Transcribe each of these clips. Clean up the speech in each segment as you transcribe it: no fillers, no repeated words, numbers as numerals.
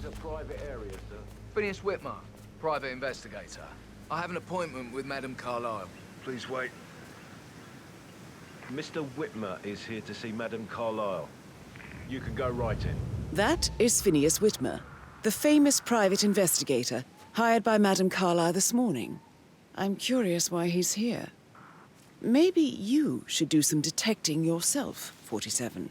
a private area, sir. Phineas Whitmer, private investigator. I have an appointment with Madame Carlyle. Please wait. Mr. Whitmer is here to see Madame Carlyle. You can go right in. That is Phineas Whitmer, the famous private investigator hired by Madame Carlyle this morning. I'm curious why he's here. Maybe you should do some detecting yourself, 47.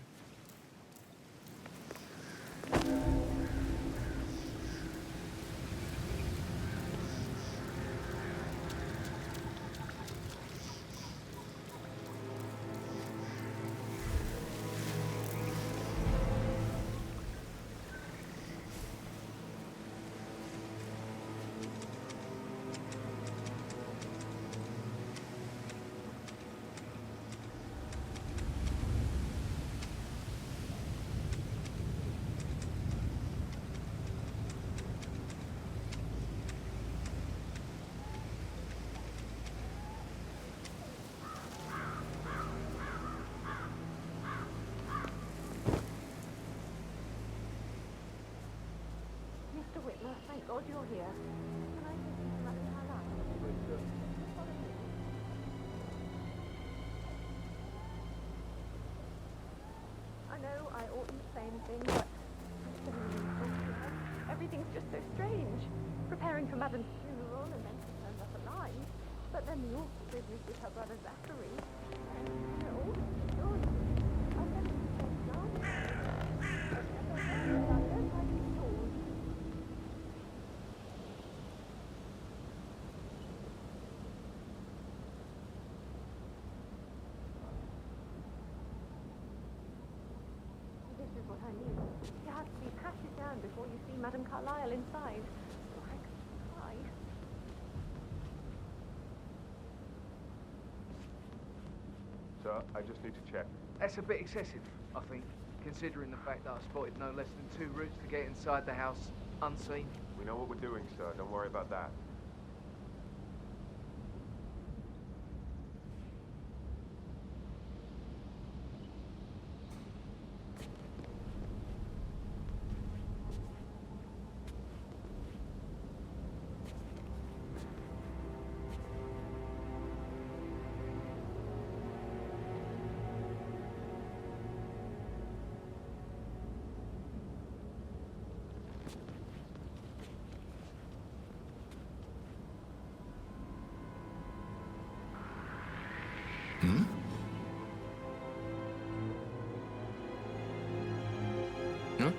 Mr. Whitmer, thank God you're here. Can I take you to Madame Carlyle? Follow me. I know I oughtn't say anything, but I'm still really talking to her. Everything's just so strange. Preparing for Madame's funeral and then she turns up alive. But then the awful business with her brother Zachary. And, you know, all this security. I've never been so blind. I don't like it at all. This is what I need. You have to be patted down before you see Madame Carlyle inside. So I can try. Sir, I just need to check. That's a bit excessive, I think, considering the fact that I spotted no less than 2 routes to get inside the house unseen. We know what we're doing, sir. Don't worry about that. Huh?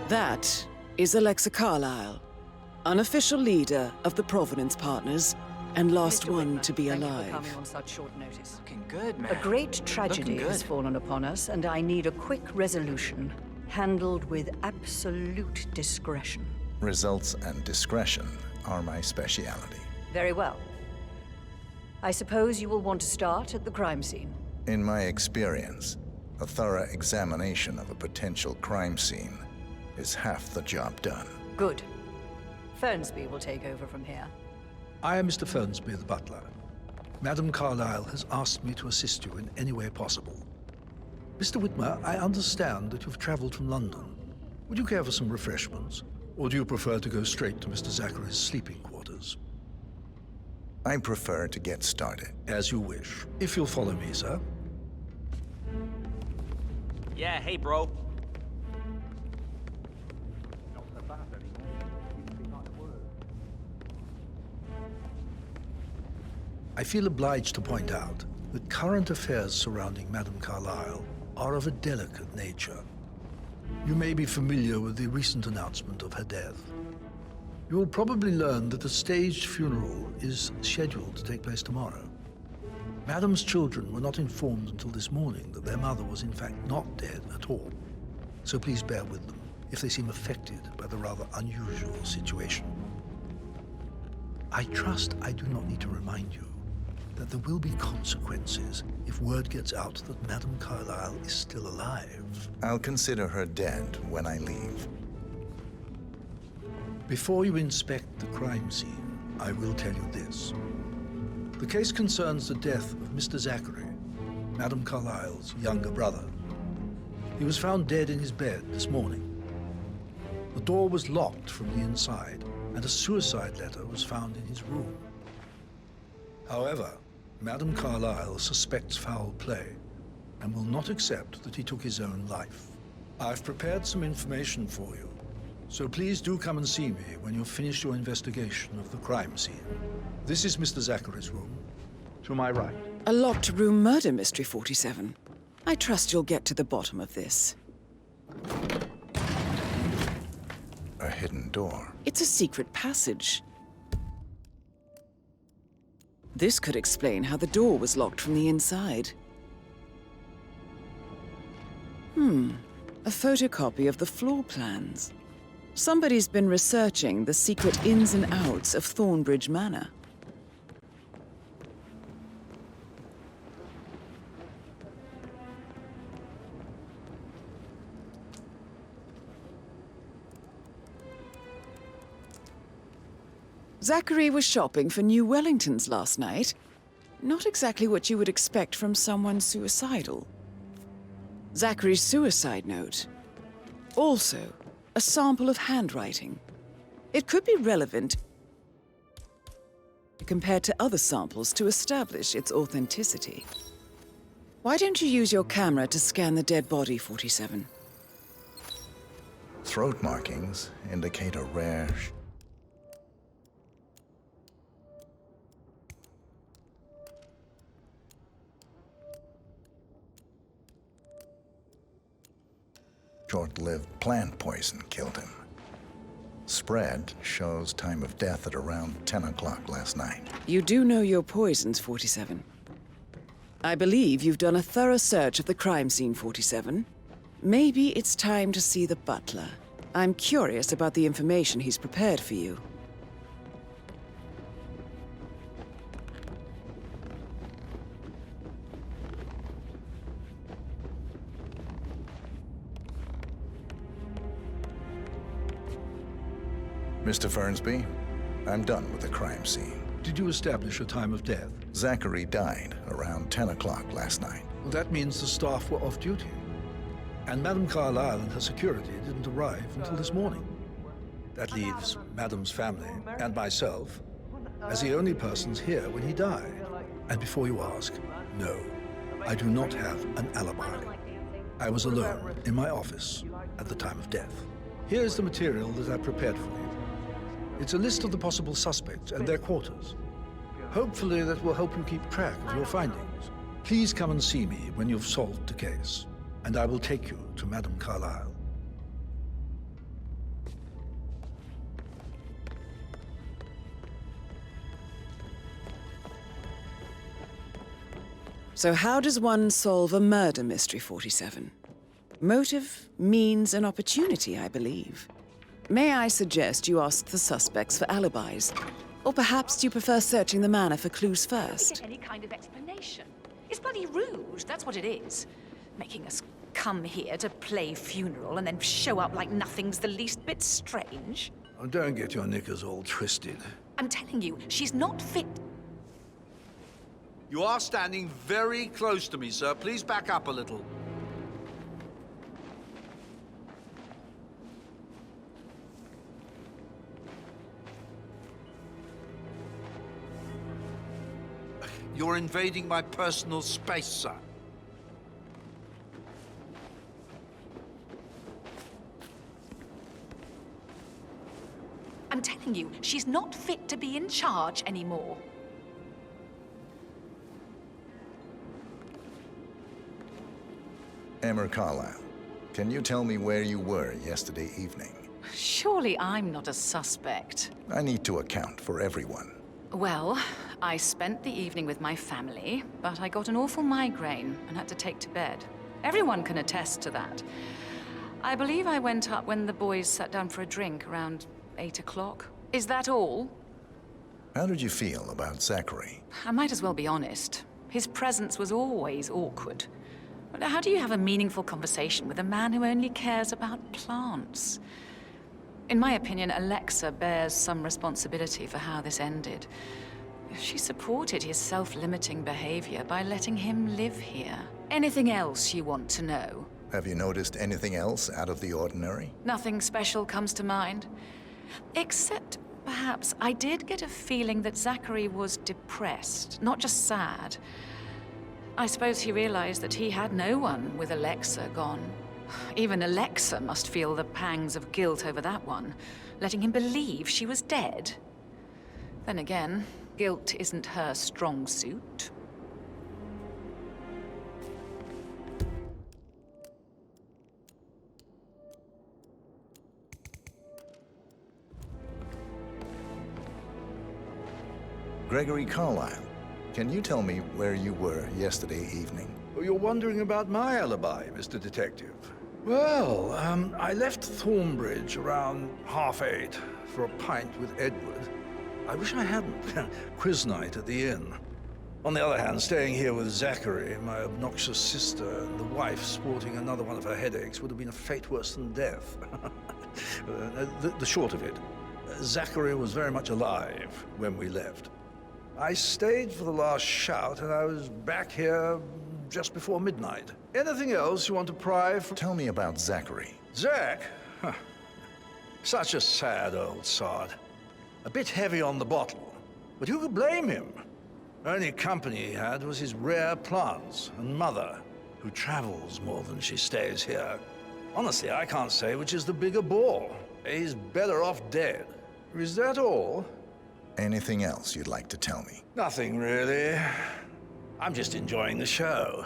That is Alexa Carlyle, unofficial leader of the Provenance Partners, and last Mr. one Whitmer, to be thank alive. you for coming on such short notice. Looking good, man. A great tragedy Looking good. has fallen upon us, and I need a quick resolution, handled with absolute discretion. Results and discretion are my speciality. Very well. I suppose you will want to start at the crime scene. In my experience, a thorough examination of a potential crime scene is half the job done. Good. Fernsby will take over from here. I am Mr. Fernsby, the butler. Madame Carlyle has asked me to assist you in any way possible. Mr. Whitmer, I understand that you've traveled from London. Would you care for some refreshments? Or do you prefer to go straight to Mr. Zachary's sleeping quarters? I prefer to get started. As you wish. If you'll follow me, sir. Yeah, hey, bro. I feel obliged to point out that current affairs surrounding Madame Carlyle are of a delicate nature. You may be familiar with the recent announcement of her death. You will probably learn that a staged funeral is scheduled to take place tomorrow. Madam's children were not informed until this morning that their mother was in fact not dead at all. So please bear with them if they seem affected by the rather unusual situation. I trust I do not need to remind you that there will be consequences if word gets out that Madame Carlyle is still alive. I'll consider her dead when I leave. Before you inspect the crime scene, I will tell you this. The case concerns the death of Mr. Zachary, Madame Carlyle's younger brother. He was found dead in his bed this morning. The door was locked from the inside, and a suicide letter was found in his room. However, Madame Carlyle suspects foul play and will not accept that he took his own life. I've prepared some information for you, so please do come and see me when you've finished your investigation of the crime scene. This is Mr. Zachary's room. To my right. A locked room murder mystery, 47. I trust you'll get to the bottom of this. A hidden door. It's a secret passage. This could explain how the door was locked from the inside. A photocopy of the floor plans. Somebody's been researching the secret ins and outs of Thornbridge Manor. Zachary was shopping for new Wellingtons last night. Not exactly what you would expect from someone suicidal. Zachary's suicide note. Also, a sample of handwriting. It could be relevant compared to other samples to establish its authenticity. Why don't you use your camera to scan the dead body, 47? Throat markings indicate a rare... short-lived plant poison killed him. Spread shows time of death at around 10 o'clock last night. You do know your poisons, 47. I believe you've done a thorough search of the crime scene, 47. Maybe it's time to see the butler. I'm curious about the information he's prepared for you. Mr. Fernsby, I'm done with the crime scene. Did you establish a time of death? Zachary died around 10 o'clock last night. Well, that means the staff were off duty. And Madame Carlyle and her security didn't arrive until this morning. That leaves Madame's family and myself as the only persons here when he died. And before you ask, no, I do not have an alibi. I was alone in my office at the time of death. Here's the material that I prepared for you. It's a list of the possible suspects and their quarters. Hopefully that will help you keep track of your findings. Please come and see me when you've solved the case, and I will take you to Madame Carlyle. So how does one solve a murder mystery, 47? Motive, means, and opportunity, I believe. May I suggest you ask the suspects for alibis? Or perhaps do you prefer searching the manor for clues first? Get any kind of explanation. It's bloody rude, that's what it is. Making us come here to play funeral and then show up like nothing's the least bit strange. Oh, don't get your knickers all twisted. I'm telling you, she's not fit. You are standing very close to me, sir. Please back up a little. You're invading my personal space, sir. I'm telling you, she's not fit to be in charge anymore. Emmer Carlyle, can you tell me where you were yesterday evening? Surely I'm not a suspect. I need to account for everyone. Well, I spent the evening with my family, but I got an awful migraine and had to take to bed. Everyone can attest to that. I believe I went up when the boys sat down for a drink around 8 o'clock. Is that all? How did you feel about Zachary? I might as well be honest. His presence was always awkward. But how do you have a meaningful conversation with a man who only cares about plants? In my opinion, Alexa bears some responsibility for how this ended. She supported his self-limiting behavior by letting him live here. Anything else you want to know? Have you noticed anything else out of the ordinary? Nothing special comes to mind. Except, perhaps, I did get a feeling that Zachary was depressed, not just sad. I suppose he realized that he had no one with Alexa gone. Even Alexa must feel the pangs of guilt over that one, letting him believe she was dead. Then again, guilt isn't her strong suit. Gregory Carlyle, can you tell me where you were yesterday evening? Oh, you're wondering about my alibi, Mr. Detective. Well, I left Thornbridge around 8:30 for a pint with Edward. I wish I hadn't. Quiz night at the inn. On the other hand, staying here with Zachary, my obnoxious sister, and the wife sporting another one of her headaches would have been a fate worse than death. The short of it, Zachary was very much alive when we left. I stayed for the last shout, and I was back here just before midnight. Anything else you want to pry from? Tell me about Zachary. Zach? Huh. Such a sad old sod. A bit heavy on the bottle, but who could blame him? Only company he had was his rare plants and mother, who travels more than she stays here. Honestly, I can't say which is the bigger bore. He's better off dead. Is that all? Anything else you'd like to tell me? Nothing, really. I'm just enjoying the show.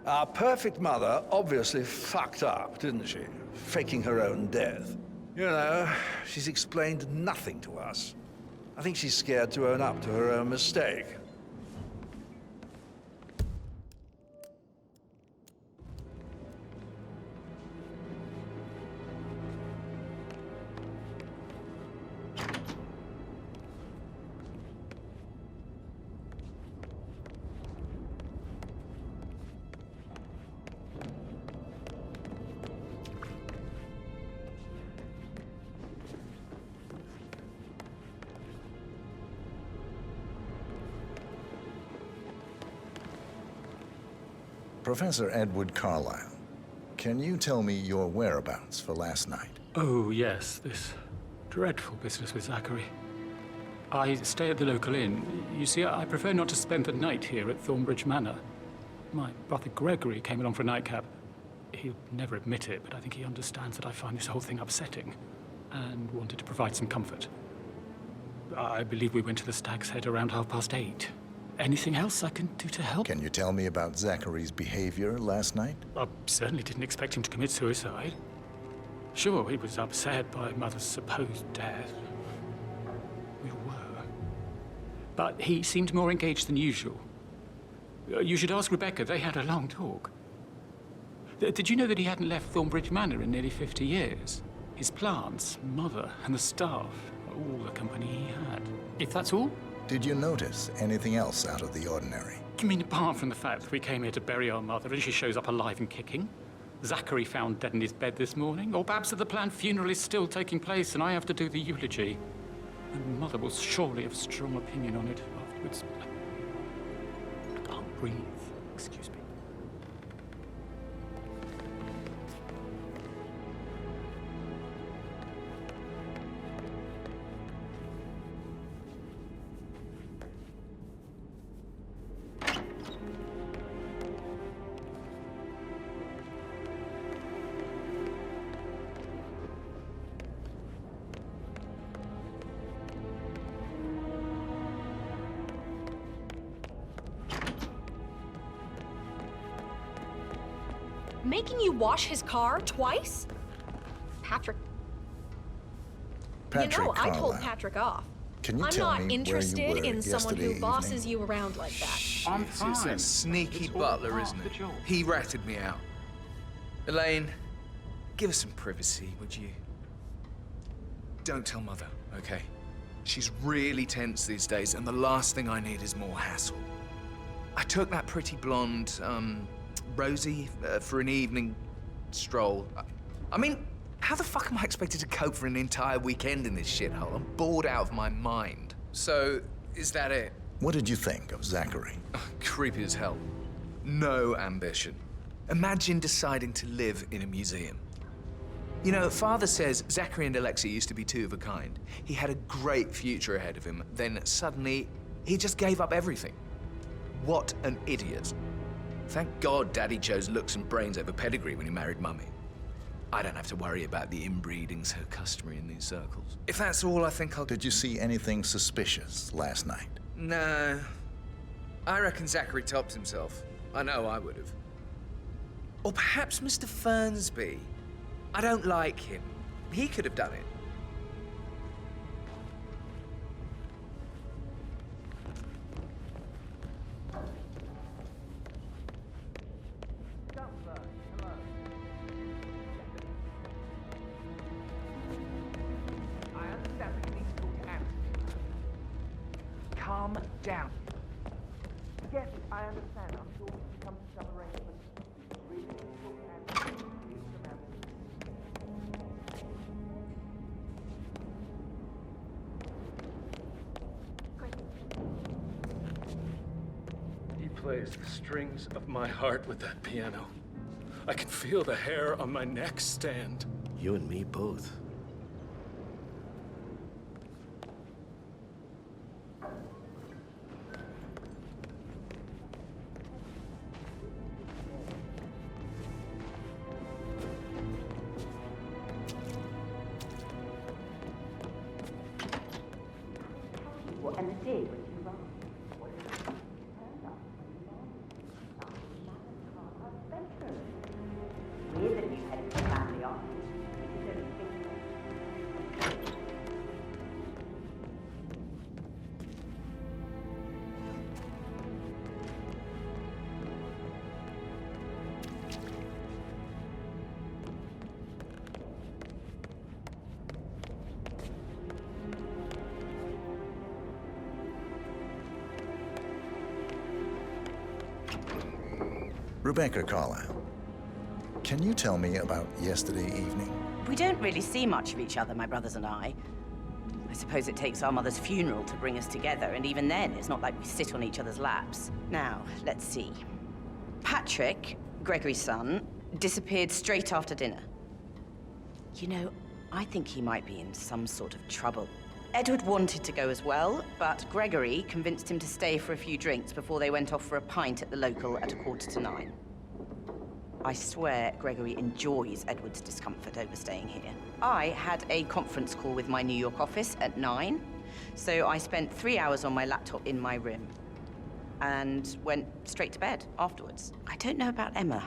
Our perfect mother obviously fucked up, didn't she? Faking her own death. You know, she's explained nothing to us. I think she's scared to own up to her own mistake. Professor Edward Carlyle, can you tell me your whereabouts for last night? Oh, yes, this dreadful business with Zachary. I stay at the local inn. You see, I prefer not to spend the night here at Thornbridge Manor. My brother Gregory came along for a nightcap. He'll never admit it, but I think he understands that I find this whole thing upsetting and wanted to provide some comfort. I believe we went to the Stag's Head around 8:30. Anything else I can do to help? Can you tell me about Zachary's behavior last night? I certainly didn't expect him to commit suicide. Sure, he was upset by Mother's supposed death. We were. But he seemed more engaged than usual. You should ask Rebecca. They had a long talk. Did you know that he hadn't left Thornbridge Manor in nearly 50 years? His plants, Mother, and the staff, all the company he had. If that's all? Did you notice anything else out of the ordinary? You mean apart from the fact that we came here to bury our mother and she shows up alive and kicking? Zachary found dead in his bed this morning? Or perhaps that the planned funeral is still taking place and I have to do the eulogy? And Mother will surely have a strong opinion on it afterwards. I can't breathe. Excuse me. Making you wash his car twice? Patrick, Patrick you know, I told Carlisle. Patrick off. Can you I'm tell not me interested where you were in someone yesterday who bosses evening? you around like that. I'm fine. It's that sneaky butler, isn't it? He ratted me out. Elaine, give us some privacy, would you? Don't tell Mother, okay? She's really tense these days, and the last thing I need is more hassle. I took that pretty blonde, Rosie, for an evening stroll. I mean, how the fuck am I expected to cope for an entire weekend in this shithole? I'm bored out of my mind. So, is that it? What did you think of Zachary? Creepy as hell. No ambition. Imagine deciding to live in a museum. You know, Father says Zachary and Alexia used to be two of a kind. He had a great future ahead of him, then suddenly, he just gave up everything. What an idiot. Thank God Daddy chose looks and brains over pedigree when he married Mummy. I don't have to worry about the inbreeding so customary in these circles. If that's all, I think I'll... Did you see anything suspicious last night? No. I reckon Zachary topped himself. I know I would have. Or perhaps Mr. Fernsby. I don't like him. He could have done it. Calm down. Yes, I understand. I'm sure we can come to some arrangement. Really need to talk to He plays the strings of my heart with that piano. I can feel the hair on my neck stand. You and me both. Rebecca Carlisle, can you tell me about yesterday evening? We don't really see much of each other, my brothers and I. I suppose it takes our mother's funeral to bring us together, and even then, it's not like we sit on each other's laps. Now, let's see. Patrick, Gregory's son, disappeared straight after dinner. You know, I think he might be in some sort of trouble. Edward wanted to go as well, but Gregory convinced him to stay for a few drinks before they went off for a pint at the local at 9:15. I swear Gregory enjoys Edward's discomfort over staying here. I had a conference call with my New York office at 9, so I spent 3 hours on my laptop in my room and went straight to bed afterwards. I don't know about Emma.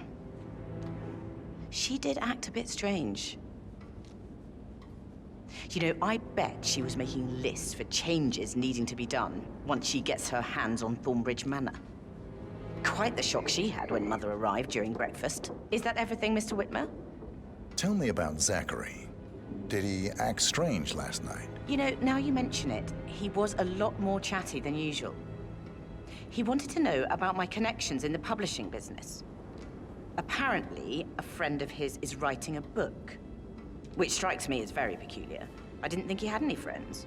She did act a bit strange. You know, I bet she was making lists for changes needing to be done once she gets her hands on Thornbridge Manor. Quite the shock she had when Mother arrived during breakfast. Is that everything, Mr. Whitmer? Tell me about Zachary. Did he act strange last night? You know, now you mention it, he was a lot more chatty than usual. He wanted to know about my connections in the publishing business. Apparently, a friend of his is writing a book, which strikes me as very peculiar. I didn't think he had any friends.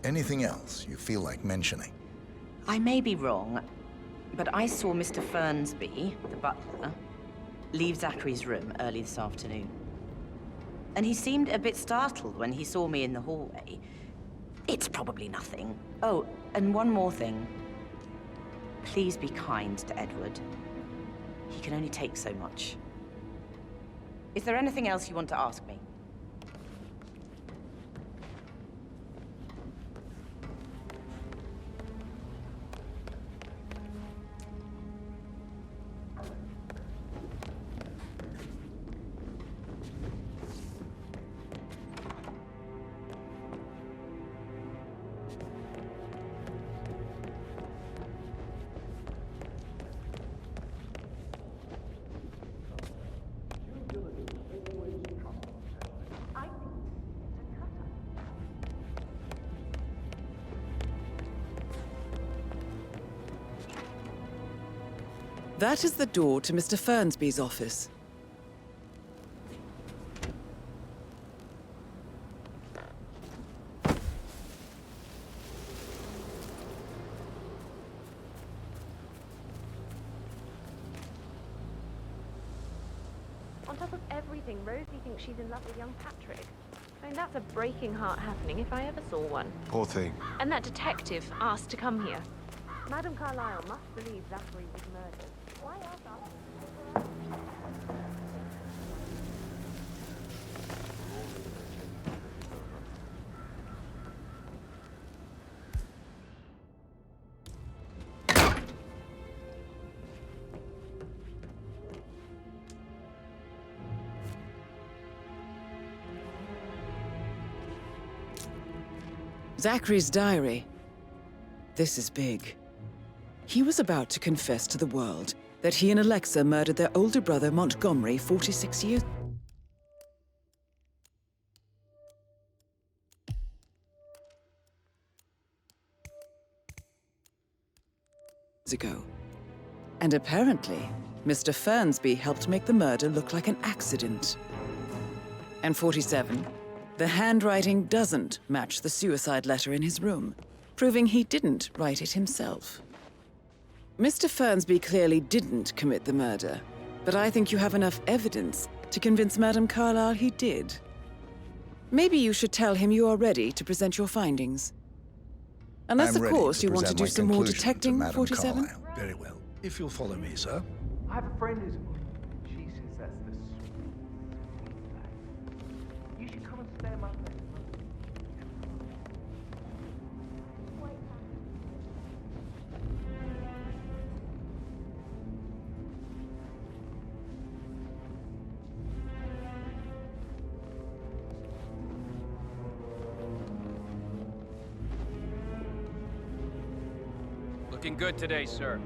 Anything else you feel like mentioning? I may be wrong, but I saw Mr. Fernsby, the butler, leave Zachary's room early this afternoon. And he seemed a bit startled when he saw me in the hallway. It's probably nothing. Oh, and one more thing. Please be kind to Edward. He can only take so much. Is there anything else you want to ask me? That is the door to Mr. Fernsby's office. On top of everything, Rosie thinks she's in love with young Patrick. I mean, that's a breaking heart happening if I ever saw one. Poor thing. And that detective asked to come here. Madam Carlyle must believe Zachary was murdered. Why else ask? Zachary's diary. This is big. He was about to confess to the world that he and Alexa murdered their older brother Montgomery 46 years ago. And apparently, Mr. Fernsby helped make the murder look like an accident. And 47, the handwriting doesn't match the suicide letter in his room, proving he didn't write it himself. Mr. Fernsby clearly didn't commit the murder, but I think you have enough evidence to convince Madame Carlyle he did. Maybe you should tell him you are ready to present your findings. Unless, of course, you want to do some more detecting, 47? Carlyle. Very well. If you'll follow me, sir. I have a friend who's... She says that's the sweet thing. You should come and stay at my place. Looking good today, sir.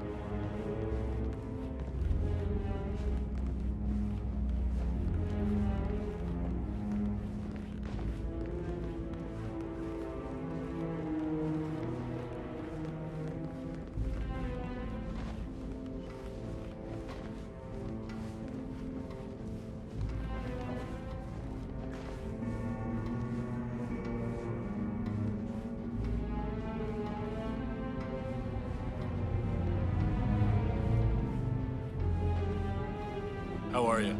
How are you?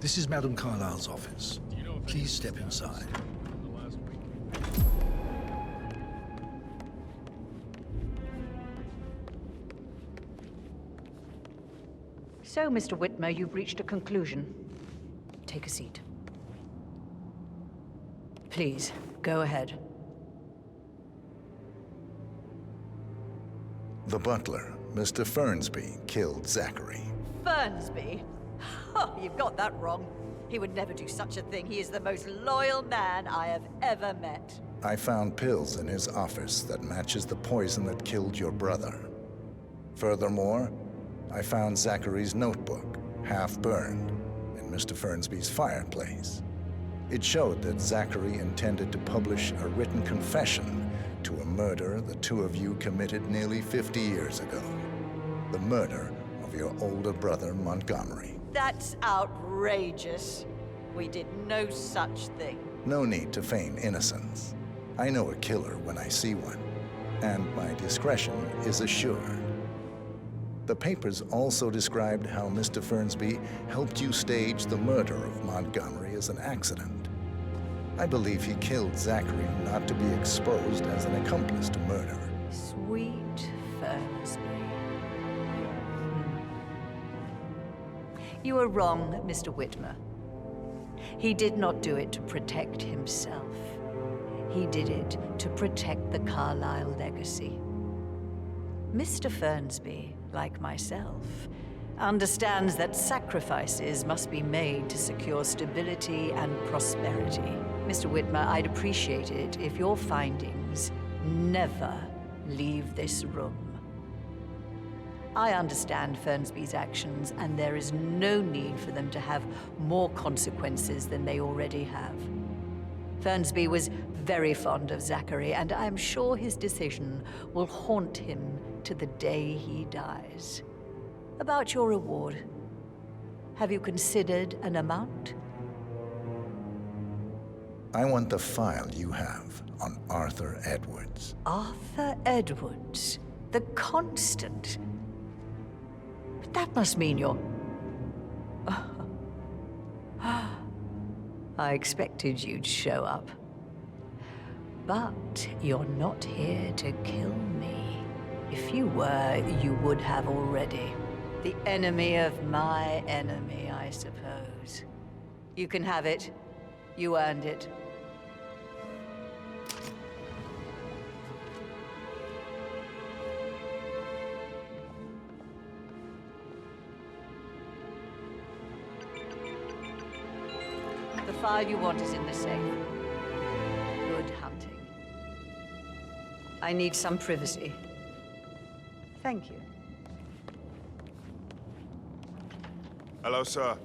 This is Madame Carlyle's office. Please step inside. So, Mr. Whitmer, you've reached a conclusion. Take a seat. Please, go ahead. The butler, Mr. Fernsby, killed Zachary. Fernsby? Oh, you've got that wrong. He would never do such a thing. He is the most loyal man I have ever met. I found pills in his office that matches the poison that killed your brother. Furthermore, I found Zachary's notebook, half burned, in Mr. Fernsby's fireplace. It showed that Zachary intended to publish a written confession to a murder the two of you committed nearly 50 years ago. The murder of your older brother, Montgomery. That's outrageous. We did no such thing. No need to feign innocence. I know a killer when I see one, and my discretion is assured. The papers also described how Mr. Fernsby helped you stage the murder of Montgomery as an accident. I believe he killed Zachary not to be exposed as an accomplice to murder. Sweet Fernsby. You are wrong, Mr. Whitmer. He did not do it to protect himself. He did it to protect the Carlyle legacy. Mr. Fernsby, like myself, understands that sacrifices must be made to secure stability and prosperity. Mr. Whitmer, I'd appreciate it if your findings never leave this room. I understand Fernsby's actions, and there is no need for them to have more consequences than they already have. Fernsby was very fond of Zachary, and I'm sure his decision will haunt him to the day he dies. About your reward, have you considered an amount? I want the file you have on Arthur Edwards. Arthur Edwards, the Constant. But that must mean you're... I expected you'd show up. But you're not here to kill me. If you were, you would have already. The enemy of my enemy, I suppose. You can have it. You earned it. The file you want is in the safe. Good hunting. I need some privacy. Thank you. Hello, sir.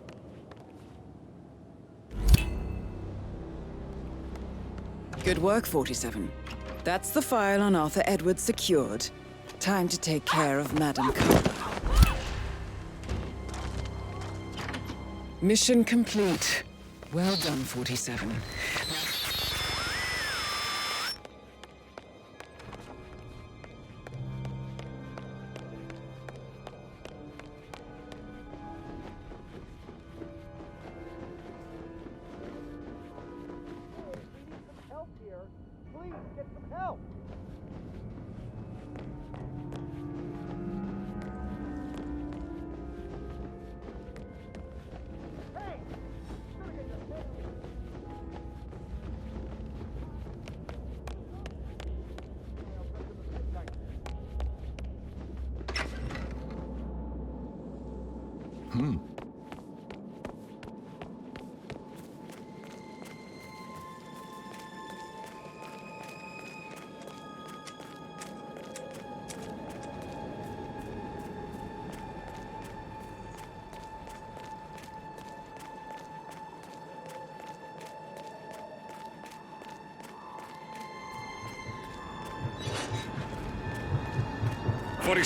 Good work, 47. That's the file on Arthur Edwards secured. Time to take care of Madame Carla. Mission complete. Well done, 47.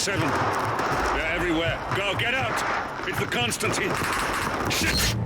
They're everywhere. Go, get out! It's the Constantine. Shit!